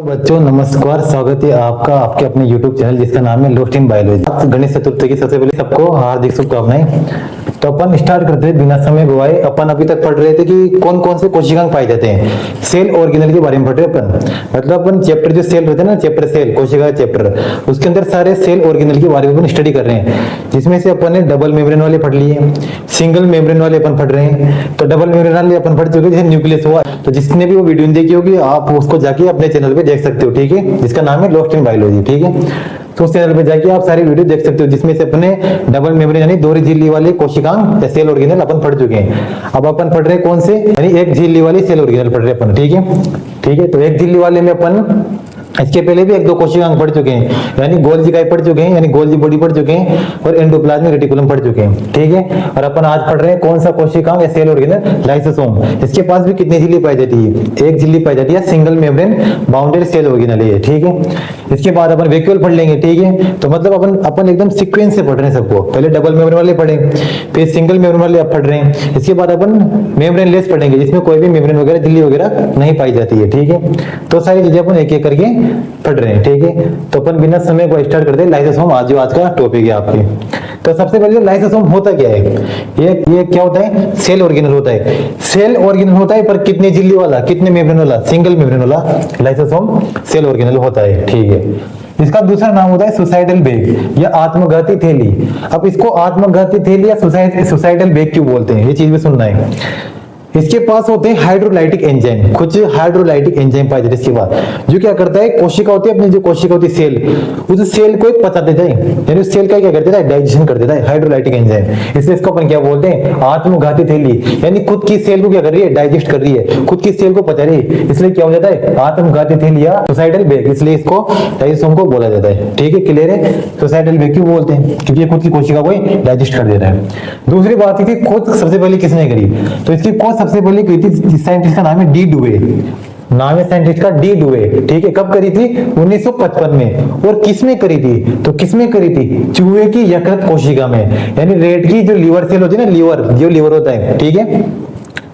Hello बच्चों, नमस्कार। स्वागत है आपका आपके अपने YouTube चैनल जिसका नाम है lost in biology. Ganesh Chaturthi की सबसे पहले सबको हार्दिक शुभकामनाएं। तो अपन स्टार्ट करते हैं बिना समय गवाए। अपन अभी तक पढ़ रहे थे कि कौन कौन से कोशिकांग पाए जाते हैं। सेल ऑर्गेनल के बारे में पढ़ रहे अपन। मतलब अपन चैप्टर जो सेल रहते हैं ना, चैप्टर सेल, कोशिका चैप्टर, उसके अंदर सारे सेल ऑर्गेनल के बारे में अपन स्टडी कर रहे हैं। जिसमें से अपन ने डबल मेम्ब्रेन वाले पढ़ लिए, सिंगल मेम्ब्रेन वाले अपन पढ़ रहे हैं। तो डबल मेम्ब्रेन वाले अपन पढ़ चुके, जैसे न्यूक्लियस हुआ। तो जिसने भी वो वीडियो नहीं देखी होगी आप उसको जाके अपने चैनल पे देख सकते हो, ठीक है, जिसका नाम है लोस्ट इन बायोलॉजी, ठीक है। तो उस चैनल पे जाके आप सारी वीडियो देख सकते हो, जिसमें से अपने डबल मेम्ब्रेन यानी दोहरी झिल्ली वाले कोशिकांग या सेल ऑर्गेनल अपन पढ़ चुके हैं। अब अपन पढ़ रहे हैं कौन से, यानी एक झिल्ली वाले सेल ऑर्गेनल पढ़ रहे हैं अपन, ठीक है, ठीक है। तो एक झिल्ली वाले में अपन इसके पहले भी एक दो कोशिकांग पढ़ चुके हैं, यानी गोल्जी काई पढ़ चुके हैं, यानी गोल्जी बॉडी पढ़ चुके हैं, और एंडोप्लाज्मिक रेटिकुलम पढ़ चुके हैं, ठीक है। और अपन आज पढ़ रहे हैं कौन सा कोशिकांग या सेल ऑर्गेनल, लाइसोसोम। इसके पास भी कितनी झिल्ली पाई जाती है, एक झिल्ली पाई जाती है, single membrane bounded cell organelle है, ठीक है। इसके बाद अपन वैक्यूल पढ़ लेंगे, ठीक है। तो मतलब अपन एकदम सीक्वेंस से पढ़ रहे हैं सबको। पहले डबल मेम्ब्रेन वाले पढ़े, फिर सिंगल मेम्ब्रेन वाले अब पढ़ रहे हैं। इसके बाद अपन मेम्ब्रेन लेस पढ़ेंगे, जिसमें कोई भी मेम्ब्रेन वगैरह झिल्ली वगैरह नहीं पाई जाती है, ठीक है। तो सारी चीजें अपन एक एक करके पढ़ रहे हैं, ठीक है। तो अपन बिना समय को स्टार्ट करते हैं लाइसोसोम, आज का टॉपिक है आपके। तो सबसे पहले लाइसोसोम होता क्या है, ये क्या होता है, सेल ऑर्गेनल होता है। सेल ऑर्गेनल होता है पर कितने झिल्ली वाला, कितने मेम्ब्रेन वाला, सिंगल मेम्ब्रेन वाला लाइसोसोम सेल ऑर्गेनल होता है, ठीक है। इसका दूसरा नाम होता है सुसाइडल बैग या आत्मघाती थैली। अब इसको आत्मघाती थैली या सुसाइडल बैग क्यों बोलते हैं, ये चीज भी सुनना है। इसके पास होते हैं हाइड्रोलाइटिक एंजाइम, कुछ हाइड्रोलाइटिक एंजाइम पाए जाते हैं इसके बाद, जो क्या करता है, कोशिका होती है अपनी, जो कोशिका होती है सेल, उस सेल को एक पचा देता है, यानी उस सेल का क्या कर देता है, डाइजेशन कर देता है, हाइड्रोलाइटिक एंजाइम। इसलिए इसको अपन क्या बोलते हैं, आत्मघाती थैली, यानी खुद की सेल को क्या कर रही है, डाइजेस्ट कर रही है, खुद की सेल को पचा रही है, इसलिए क्या हो जाता है, आत्मघाती थैली या सुसाइडल बैग, इसलिए इसको लाइसोसोम को बोला जाता है, ठीक है, क्लियर है। सुसाइडल बैग क्यों बोलते हैं, क्योंकि खुद की कोशिका को डाइजेस्ट कर दे रहा है। दूसरी बात थी खोज सबसे पहले किसने करी, तो इसकी खोज सबसे पहले की थी, साइंटिस्ट का नाम है डी डुवे, नाम है साइंटिस्ट का डी डुवे, ठीक है। कब करी थी, 1955 में। और किसमें करी थी, तो किसमें करी थी, चूहे की यकृत कोशिका में, यानी रेट की जो लीवर सेल होती है ना, लीवर, जो लीवर होता है, ठीक है,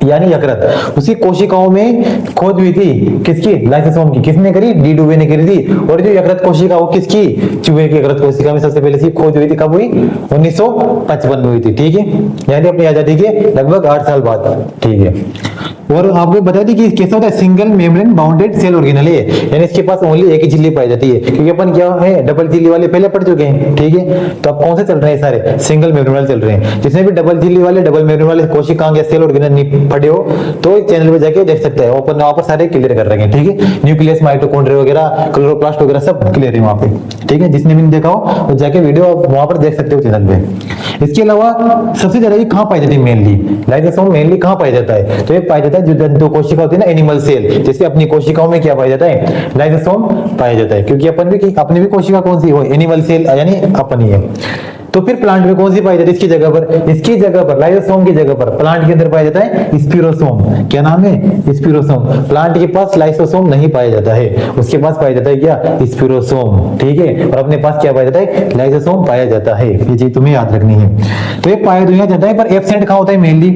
यानी यकृत, उसी कोशिकाओं में खोज हुई थी, किसकी, लाइसोसोम की। किसने करी, डी डुवे ने करी थी। और जो यकृत कोशिका वो किसकी, चूहे की यकृत कोशिका में सबसे पहले खोज हुई थी। कब हुई, 1955 में हुई थी, ठीक है, यानी अपनी आजादी के लगभग 8 साल बाद, ठीक है। और आपको बता दी कि कैसा होता है, single membrane bounded cell organelle है, यानी इसके पास ओनली एक ही झिल्ली पाई जाती है, क्योंकि अपन क्या है, डबल झिल्ली वाले पहले पढ़ चुके हैं, ठीक है। तो अब कौन से चल रहे हैं, सारे सिंगल मेम्ब्रेन वाले चल रहे हैं। जिसने भी डबल झिल्ली वाले, डबल मेम्ब्रेन वाले कोशिकांग या सेल ऑर्गेनल नहीं पढ़े हो तो चैनल पे जाके देख सकते हैं, ओपन वहां पर सारे क्लियर कर रखे हैं, ठीक है। न्यूक्लियस, माइटोकॉन्ड्रिया वगैरह, क्लोरोप्लास्ट वगैरह सब क्लियर है वहां पे, ठीक है। जिसने भी नहीं देखा हो तो जाके वीडियो आप वहां पर देख सकते हो चैनल पे। इसके अलावा सबसे ज्यादा ये कहां पाई जाती है, मेनली लाइसोसोम मेनली कहां पाया जाता है, तो ये पाया जाता है जो जंतु कोशिका होती है ना, एनिमल सेल, जैसे अपनी कोशिकाओं में क्या पाया जाता है, लाइसोसोम पाया जाता है, क्योंकि अपनी भी कोशिका कौन सी हो, एनिमल सेल, यानी अपन ही है। तो फिर प्लांट में कौन सी पाई जाती है, इसकी जगह पर लाइसोसोम की जगह पर प्लांट के अंदर पाया जाता है स्पिरोसोम। क्या नाम है, स्पिरोसोम। प्लांट के पास लाइसोसोम नहीं पाया जाता है, उसके पास पाया जाता है क्या, स्पिरोसोम, ठीक है। और अपने पास क्या पाया जाता है, लाइसोसोम पाया जाता है, ये चीज तुम्हें याद रखनी है। तो ये पाया तो यहाँ जाता है, पर एब्सेंट कहाँ होता है मेनली,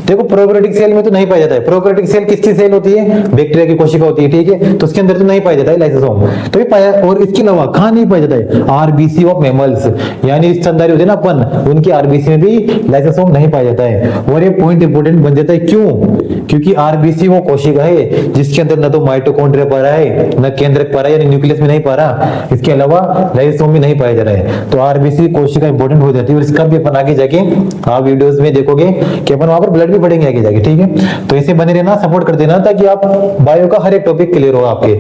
देखो प्रोकैरियोटिक सेल में तो नहीं पाया जाता है। प्रोकैरियोटिक सेल किसकी सेल होती है, बैक्टीरिया की कोशिका होती है, ठीक है, तो उसके अंदर तो नहीं पाया जाता है लाइसोसोम, तो ये पाया। और इसके अलावा कहाँ नहीं पाया जाता है, आरबीसी ऑफ मैमल्स, यानी स्तनधारी होते हैं ना अपन, उनकी आरबीसी में भी लाइसोसोम नहीं पाया जाता है। और ये पॉइंट इंपोर्टेंट बन जाता है, क्यों, क्योंकि आरबीसी वो कोशिका है जिसके अंदर न तो माइटोकॉन्ड्रिया पा रहा है, न केंद्रक पा रहा है, यानी न्यूक्लियस में नहीं पा रहा, इसके अलावा लाइसोसोम में नहीं पाया जा रहा है। तो आरबीसी कोशिका इंपोर्टेंट हो जाती है। और इसका भी अपन आगे जाके आप वीडियोस में देखोगे कि अपन वहां पर ब्लड भी पढ़ेंगे आगे जाके, ठीक है। तो ऐसे बने रहना, सपोर्ट कर देना, ताकि आप बायो का हर एक टॉपिक क्लियर हो आपके।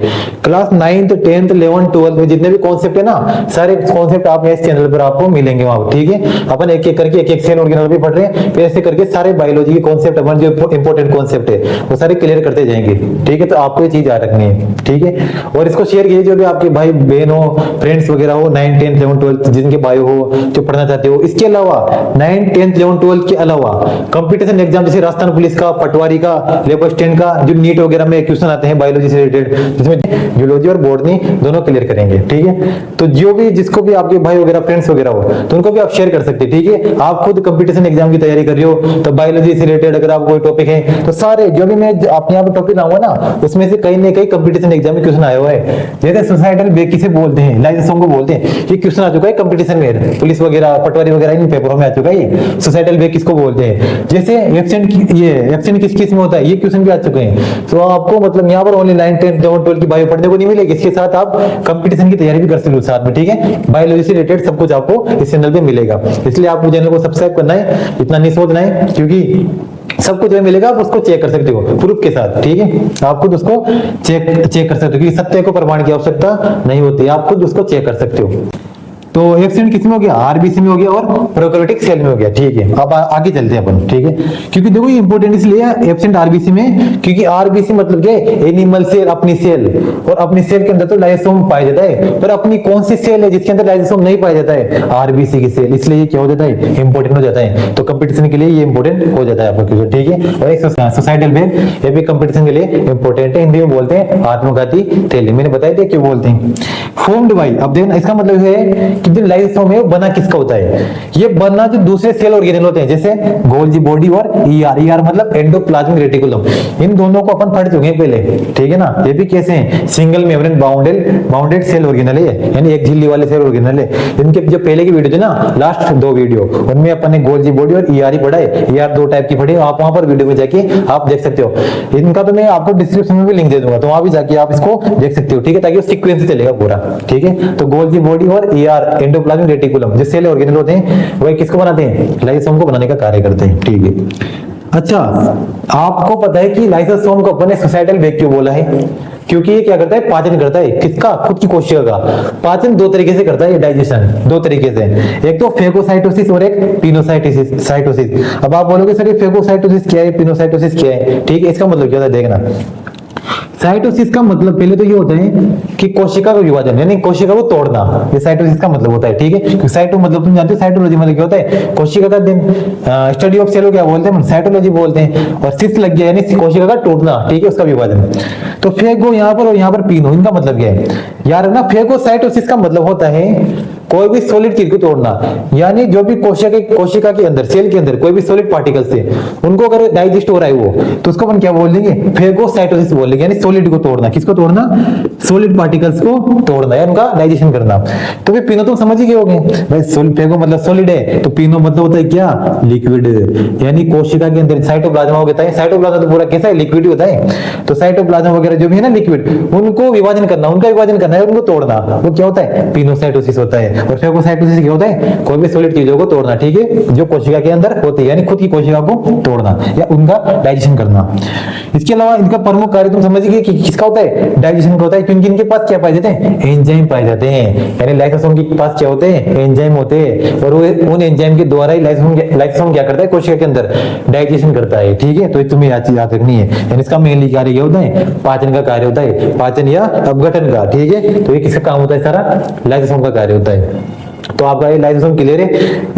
Class 9th 10th 11th 12th में जितने भी कॉन्सेप्ट है ना, सारे कॉन्सेप्ट आप इस चैनल पर आपको मिलेंगे वहां, ठीक है। अपन एक एक करके एक सेल ऑर्गेनल भी पढ़ रहे हैं, फिर ऐसे करके सारे बायोलॉजी के कॉन्सेप्ट, अपन जो इंपॉर्टेंट कॉन्सेप्ट है वो सारे क्लियर करते जाएंगे, ठीक है। तो आपको ये चीज याद रखनी है, ठीक है। और इसको शेयर कीजिए जो भी आपके भाई बहन हो, फ्रेंड्स वगैरह हो, 9th 10th 11th 12th जिनके बायो हो, जो पढ़ना चाहते हो। इसके अलावा 9th 10th 11th 12th के अलावा कंपटीशन एग्जाम, जैसे राजस्थान पुलिस का, पटवारी का, लेबर स्टैंड का, जो नीट वगैरह में क्वेश्चन आते हैं बायोलॉजी से रिलेटेड, जिसमें जूलॉजी और बॉटनी दोनों क्लियर करेंगे, ठीक है। तो जो भी जिसको भी आपके भाई वगैरह फ्रेंड्स वगैरह हो, तो उनको भी आप शेयर कर सकते हैं। ठीक है, आप खुद कंपटीशन एग्जाम की तैयारी कर रहे हो तो बायोलॉजी से रिलेटेड अगर आप कोई टॉपिक है तो सारे जो भी मैं आपने यहाँ पे टॉपिक लाऊंगा ना उसमें से कहीं ना कहीं कंपटीशन एग्जाम में क्वेश्चन आया हुआ है। जैसे सोसाइटल बेक किसे बोलते हैं, लाइसोसोम को बोलते हैं, ये क्वेश्चन आ चुका है कंपटीशन में, पुलिस वगैरह पटवारी वगैरह इन पेपरों में आ चुका है। सोसाइटल बेक किसको बोलते हैं, जैसे एब्सेंट किस किस में होता है, ये क्वेश्चन भी आ चुके हैं। तो आपको मतलब यहाँ पर ओनली 9, 10, 12 की बायो पढ़ने को नहीं मिलेगी, इसके साथ आप कंपटीशन की तैयारी भी कर सकते हो साथ में। ठीक है, बायोलॉजी से रिलेटेड सब कुछ आपको इस चैनल पे मिलेगा, इसलिए आपको चैनल को सब्सक्राइब करना है, इतना नहीं सोचना है, क्योंकि सब कुछ मिलेगा, आप उसको चेक कर सकते हो प्रूफ के साथ। ठीक है, आप खुद उसको चेक कर सकते हो, क्योंकि सत्य को प्रमाण की आवश्यकता नहीं होती, आप खुद उसको चेक कर सकते हो। तो एब्सेंट किस में हो गया, आरबीसी में हो गया और प्रोकैरियोटिक सेल में हो गया। ठीक है, अब आगे चलते हैं अपन। ठीक है, क्योंकि देखो ये इंपॉर्टेंट इसलिए एब्सेंट आरबीसी में, क्योंकि आरबीसी मतलब क्या है, एनिमल सेल, अपनी सेल, और अपनी सेल के अंदर तो लाइसोसोम पाया जाता है, पर अपनी कौन सी सेल है जिसके अंदर लाइसोसोम नहीं पाया जाता है, आरबीसी की सेल, इसलिए ये क्या हो जाता है, इंपॉर्टेंट हो जाता है। तो कंपटीशन के लिए ये इंपॉर्टेंट हो जाता है आपको। ठीक है, और एक सोसाइटल बेक, ये भी कंपटीशन के लिए इंपॉर्टेंट है। हिंदी में बोलते हैं आत्मघाती थैली, मैंने बताया था क्यों बोलते हैं। फॉर्म्ड बाय, अब देखना इसका मतलब है कि जो लाइसोसोम है वो बना किसका होता है, ये बना जो दूसरे सेल ऑर्गेनेल होते हैं, जैसे गोल्जी बॉडी और ईआर मतलब एंडोप्लाज्मिक रेटिकुलम, इन दोनों को अपन पढ़ चुके हैं पहले। ठीक है ना, ये भी कैसे हैं, single membrane bounded cell organelle है, यानी एक झिल्ली वाले सेल ऑर्गेनेल है। इनके जो पहले की वीडियो थे ना, लास्ट 2 वीडियो, उनमें अपन ने गोल्जी बॉडी और ईआर ही पढ़ा है, ईआर 2 टाइप की पढ़ी, आप वहां पर वीडियो में जाके आप देख सकते हो। इनका तो मैं आपको डिस्क्रिप्शन में भी लिंक दे दूंगा, तो वहां भी जाके आप इसको देख सकते हो। ठीक है, ताकि वो सीक्वेंस से चलेगा पूरा। ठीक है, तो गोल्जी बॉडी और ईआर एंडोप्लाज्मिक रेटिकुलम जो सेल ऑर्गेनेल होते हैं वह किसको बनाते हैं, लाइसोसोम को बनाने का कार्य करते हैं। ठीक है, अच्छा आपको पता है कि लाइसोसोम को अपन ने सोसाइटल बेक क्यों बोला है, क्योंकि ये क्या करता है, पाचन करता है, किसका, खुद की कोशिका का पाचन 2 तरीके से करता है, ये डाइजेशन 2 तरीके से, एक तो फेगोसाइटोसिस और एक पिनोसाइटोसिस। अब आप बोलोगे सर ये फेगोसाइटोसिस क्या है, पिनोसाइटोसिस क्या है। ठीक है, इसका मतलब क्या होता है देखना। साइटोसिस का मतलब पहले तो ये होता है कि कोशिका का विभाजन, यानी कोशिका को तोड़ना, ये साइटोसिस का मतलब होता है। ठीक है, क्योंकि साइटो मतलब तुम जानते हो, साइटोलॉजी मतलब क्या होता है, कोशिका का दिन, स्टडी ऑफ सेल को क्या बोलते हैं, साइटोलॉजी बोलते हैं। और सिस लग गया यानी कोशिका का टूटना, ठीक है, उसका विभाजन। तो फेगो यहाँ पर और यहाँ पर पीनो, इनका मतलब क्या है यार ना, फेगोसाइटोसिस का मतलब होता है कोई भी सॉलिड चीज को तोड़ना, यानी जो भी कोशिका के अंदर, सेल के अंदर कोई भी सॉलिड पार्टिकल्स है उनको अगर डाइजेस्ट हो रहा है वो, तो उसको अपन क्या बोल देंगे, फेगोसाइटोसिस बोल देंगे, यानी सॉलिड को तोड़ना। किसको तोड़ना, सॉलिड पार्टिकल्स को तोड़ना या उनका डाइजेशन करना। तो फिर पिनो तुम समझ ही गए होगे भाई, फेगो मतलब सॉलिड है, तो पिनो मतलब होता है क्या, लिक्विड, यानी कोशिका के अंदर साइटोप्लाज्म होता है, साइटोप्लाज्म तो पूरा कैसा है, लिक्विड होता है। तो साइटोप्लाज्म वगैरह जो भी है ना लिक्विड, उनको विभाजन करना, उनका विभाजन करना है, उनको तोड़ना, वो क्या होता है, पिनोसाइटोसिस होता है। और फेगोसाइटोसिस क्या होता है, कोई भी सॉलिड चीजों को तोड़ना। ठीक है, जो कोशिका के अंदर होती है, यानी खुद की कोशिका को तोड़ना या उनका डाइजेशन करना। इसके अलावा इनका प्रमुख कार्य तुम समझ गए कि किसका होता है, डाइजेशन का होता है, क्योंकि इनके पास क्या पाए जाते हैं, एंजाइम पाए जाते हैं। यानी लाइसोसोम के पास क्या होते हैं, एंजाइम होते हैं, और वो उन एंजाइम के द्वारा ही लाइसोसोम क्या करता है, कोशिका के अंदर डाइजेशन करता है। ठीक है, तो ये तुम्हें याद रखनी है। यानी इसका मेनली कार्य क्या होता है, पाचन का कार्य होता है, पाचन या अपघटन का। ठीक है, तो ये किसका काम होता है, सारा लाइसोसोम का कार्य होता है। तो आपका ये लाइसोसोम क्लियर है।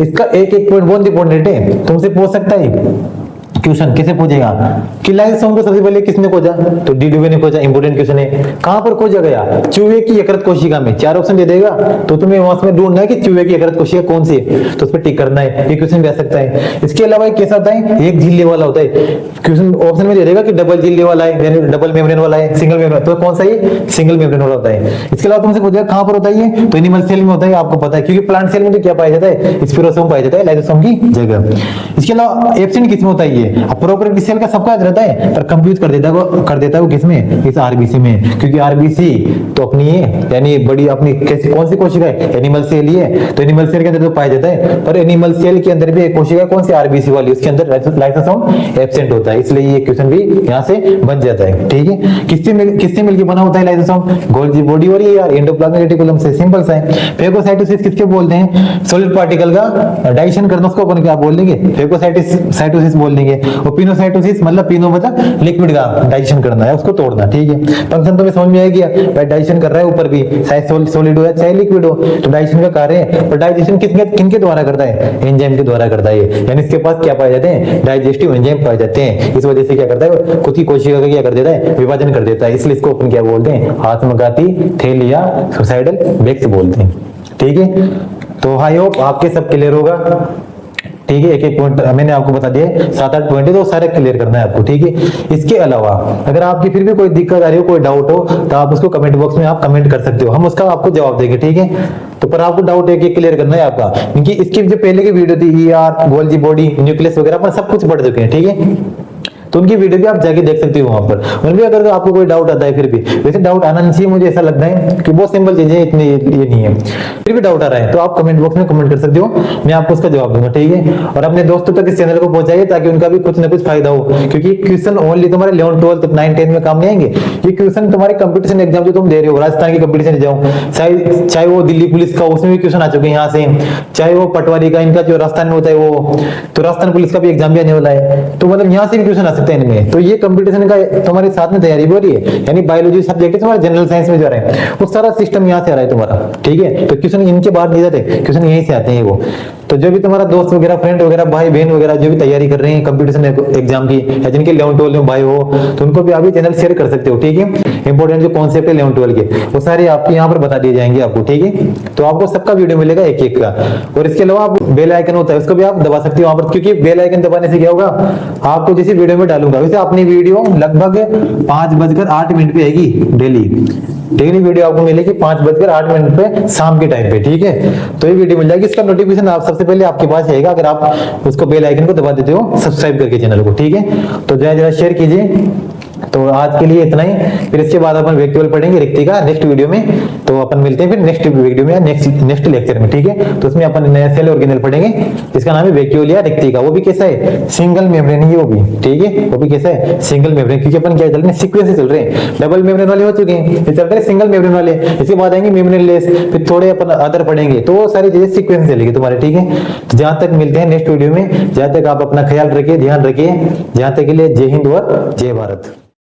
इसका एक पॉइंट बहुत इंपॉर्टेंट है, तुमसे पूछ सकता है क्वेश्चन, कैसे पूछेगा कि लाइसोसोम को सबसे पहले किसने खोजा, तो डीडुवे ने खोजा। इंपोर्टेंट क्वेश्चन है, कहां पर खोजा गया, चूहे की यकृत कोशिका में। 4 ऑप्शन दे देगा, तो तुम्हें वहां से ढूंढना है कि चूहे की यकृत कोशिका कौन सी है, तो उस पर टिक करना है। ये क्वेश्चन भी आ सकता है। इसके अलावा कैसा होता है, एक झिल्ली वाला होता है क्वेश्चन, ऑप्शन में दे देगा कि डबल झिल्ली वाला है, यानी डबल मेम्ब्रेन वाला है, सिंगल मेम्ब्रेन, तो कौन सा है, सिंगल मेम्ब्रेन वाला होता है। इसके अलावा तुमसे पूछेगा कहां पर होता है ये, तो एनिमल सेल में होता है, आपको पता है, क्योंकि प्लांट सेल में तो क्या पाया जाता है, स्पिरोसोम पाया जाता है लाइसोसोम की जगह। इसके अलावा एब्सेंट किसमें होता है, ये प्रोकैरियोटिक सेल का सबका रहता है, पर कंफ्यूज कर देता है वो किसमें, इस आरबीसी में, क्योंकि आरबीसी तो अपनी है, यानी बड़ी अपनी कैसी कौन सी कोशिका है, एनिमल सेल ही है, तो एनिमल सेल के अंदर तो पाया जाता है, पर एनिमल सेल के अंदर भी एक कोशिका कौन सी, आरबीसी वाली, उसके अंदर लाइसोसोम एब्सेंट होता है, इसलिए ये क्वेश्चन भी यहाँ से बन जाता है। ठीक है, किससे मिलकर बना होता है लाइसोसोम, गोल्जी बॉडी और ये एंडोप्लाज्मिक रेटिकुलम से, सिंपल सा है। फेगोसाइटोसिस किसके बोलते हैं, सॉलिड पार्टिकल का डाइजेशन करना, उसको अपन क्या बोल देंगे, फेगोसाइटोसिस बोल देंगे। और पिनोसाइटोसिस मतलब पिनो मतलब लिक्विड का डाइजेशन करना है, उसको तोड़ना। ठीक है, फंक्शन तो में समझ में आ गया, भाई डाइजेशन कर रहा है ऊपर भी, चाहे सॉलिड हो या चाहे लिक्विड हो, तो डाइजेशन का कार्य है। पर डाइजेशन किनके द्वारा करता है, एंजाइम के द्वारा करता है, यानी इसके पास क्या पाए जाते हैं, डाइजेस्टिव एंजाइम पाए जाते हैं। इस वजह से क्या करता है, खुद की कोशिका का क्या कर देता है, विभाजन कर देता है, इसलिए इसको अपन क्या बोलते हैं, आत्मघाती थैली या सुसाइडल बेक्स बोलते हैं। ठीक है, तो आई होप आपके सब क्लियर होगा। ठीक है, एक एक पॉइंट मैंने आपको बता दिया, 7-8 पॉइंट है, तो सारे क्लियर करना है आपको। ठीक है, इसके अलावा अगर आपकी फिर भी कोई दिक्कत आ रही हो, कोई डाउट हो, तो आप उसको कमेंट बॉक्स में आप कमेंट कर सकते हो, हम उसका आपको जवाब देंगे। ठीक है, तो पर आपको डाउट है कि क्लियर करना है आपका, क्योंकि इसकी जो पहले की वीडियो थी ER, गोल्जी बॉडी, न्यूक्लियस वगैरह अपन सब कुछ पढ़ चुके हैं। ठीक है, तो उनकी वीडियो भी आप जाके देख सकते हो वहां पर। उनमें अगर आपको कोई डाउट आता है, फिर भी वैसे डाउट आना नहीं चाहिए, मुझे ऐसा लगता है कि बहुत सिंपल चीजें, इतनी ये नहीं है, फिर भी डाउट आ रहा है तो आप कमेंट बॉक्स में कमेंट कर सकते हो, मैं आपको उसका जवाब दूंगा। ठीक है, और अपने दोस्तों तक इस चैनल को पहुंचाइए ताकि उनका भी कुछ ना कुछ फायदा हो, क्योंकि क्वेश्चन ओनली तुम्हारे 11, 12, 9, 10 में काम नहीं आएंगे। ये क्वेश्चन तुम्हारे कंपटीशन एग्जाम जो तुम दे रहे हो, राजस्थान की कंपटीशन जाओ, चाहे वो दिल्ली पुलिस का, उसमें भी क्वेश्चन आ चुके हैं यहाँ से, चाहे वो पटवारी का, इनका जो राजस्थान में होता है वो, तो राजस्थान पुलिस का भी एग्जाम भी आने वाला है, तो मतलब यहाँ से भी क्वेश्चन आ सकते हैं इनमें। तो ये कंपटीशन का तुम्हारे साथ में तैयारी हो रही है, यानी बायोलॉजी सब्जेक्ट है तुम्हारा, जनरल साइंस में जो रहा है वो सारा सिस्टम यहाँ से आ रहा है तुम्हारा। ठीक है, तो क्वेश्चन इनके बाहर नहीं जाते, क्वेश्चन यहीं से आते हैं वो। तो जो भी तुम्हारा दोस्त वगैरह, फ्रेंड वगैरह, भाई बहन वगैरह जो भी तैयारी कर रहे हैं कंपटीशन एग्जाम की, या जिनके 11, 12 में भाई हो, तो उनको भी आप ये चैनल शेयर कर सकते हो। ठीक है, इंपॉर्टेंट जो कॉन्सेप्ट है 11, 12 के, वो सारे आपके यहाँ पर बता दिए जाएंगे आपको। ठीक है, तो आपको सबका वीडियो मिलेगा एक एक का। और इसके अलावा आप बेल आइकन होता है, उसको भी आप दबा सकते हो वहां पर, क्योंकि बेल आइकन दबाने से क्या होगा, आपको जैसे वीडियो में डालूंगा वैसे अपनी वीडियो लगभग 5:08 पे आएगी डेली। डेली वीडियो आपको मिलेगी 5:08 पे शाम के टाइम पे। ठीक है, तो ये वीडियो मिल जाएगी, इसका नोटिफिकेशन आप सबसे पहले आपके पास आएगा अगर आप उसको बेल आइकन को दबा देते हो सब्सक्राइब करके चैनल को। ठीक है, तो जरा शेयर कीजिए। तो आज के लिए इतना ही, फिर इसके बाद अपन वैक्यूअल पढ़ेंगे रिक्तिका नेक्स्ट वीडियो में। तो अपन मिलते हैं फिर नेक्स्ट वीडियो में या नेक्स्ट लेक्चर में। ठीक है, तो उसमें अपन नया सेल ऑर्गेनेल पढ़ेंगे, इसका नाम है वैक्यूअल या रिक्तिका। वो भी कैसा है, सिंगल मेम्ब्रेन है वो भी। ठीक है, वो भी कैसा है, सिंगल मेम्ब्रेन, क्योंकि अपन क्या चल रहे हैं, सीक्वेंस से चल रहे हैं। डबल मेम्ब्रेन वाले हो चुके हैं, ये चल रहे हैं सिंगल मेम्ब्रेन वाले, इसके बाद आएंगे मेम्ब्रेनलेस, फिर थोड़े अपन अदर पढ़ेंगे, तो वो सारी चीजें सीक्वेंस चलेगी तुम्हारे। ठीक है, तो जहां तक मिलते हैं नेक्स्ट वीडियो में, जहां तक आप अपना ख्याल रखिए, ध्यान रखिए, जहां तक के लिए जय हिंद और जय भारत।